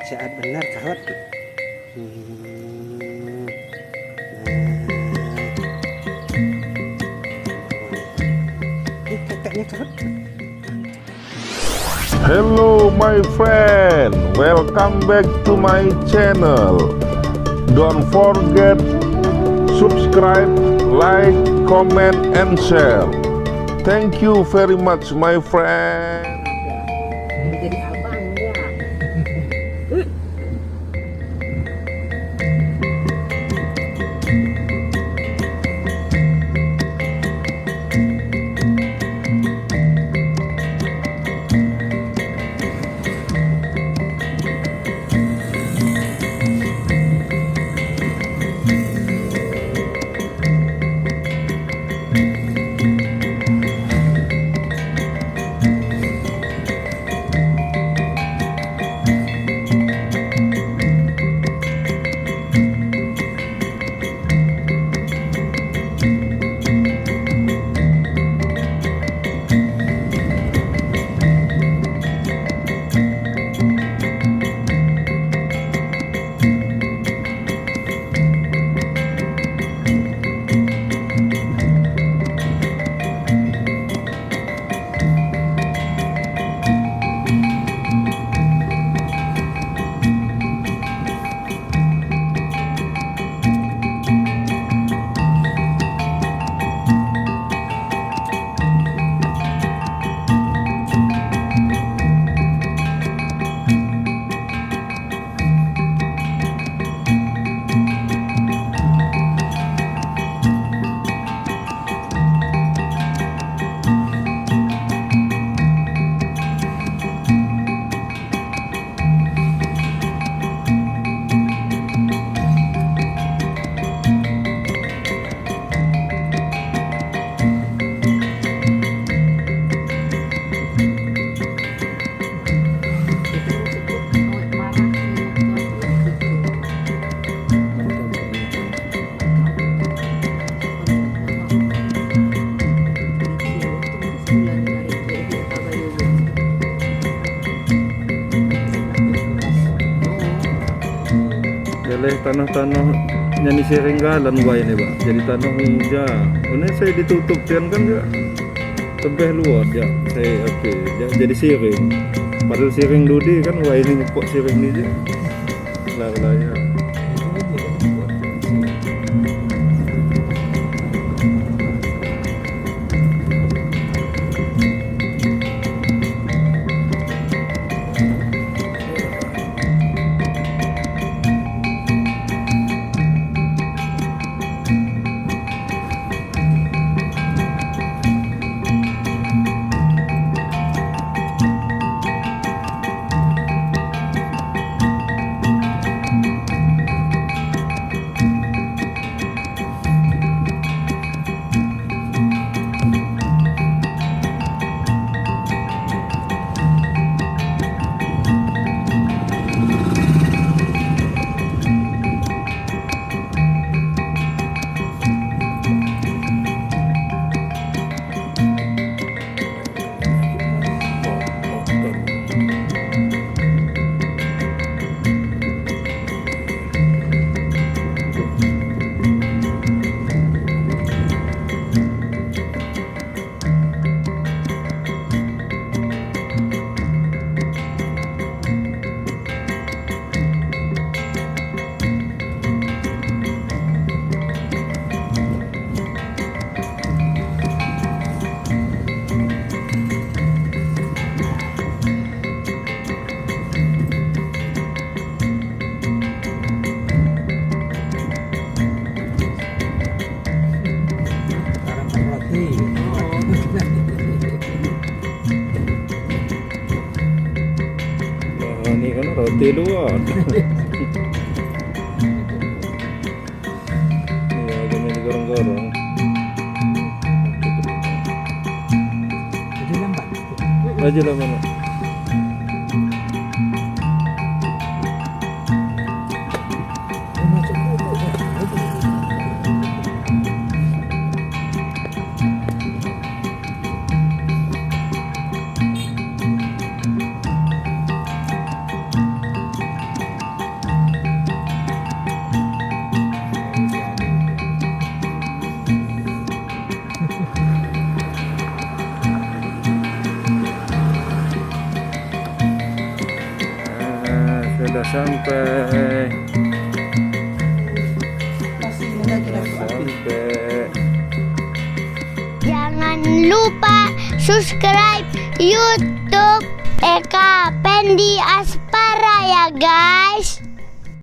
sehat benar kahot. Kakaknya kahot. Hello my friend, welcome back to my channel. Don't forget subscribe, like, comment and share. Thank you very much my friend. Jadi abang dia. Tanah-tanah nyanyi serenggalan wah ini Pak. Jadi tanah hijau. Ini saya ditutup kan ya. Tebeh luas ya. Saya ya, jadi siring. Padahal siring dudi kan wah ini nyepok siring ini aja. Lah ya. Ini kan roti luar. Iya, agaknya digorong-gorong. Jadi lambat. Aja lah mana. Sudah sampai. Jangan lupa subscribe YouTube Eka Pendi Aspara ya guys.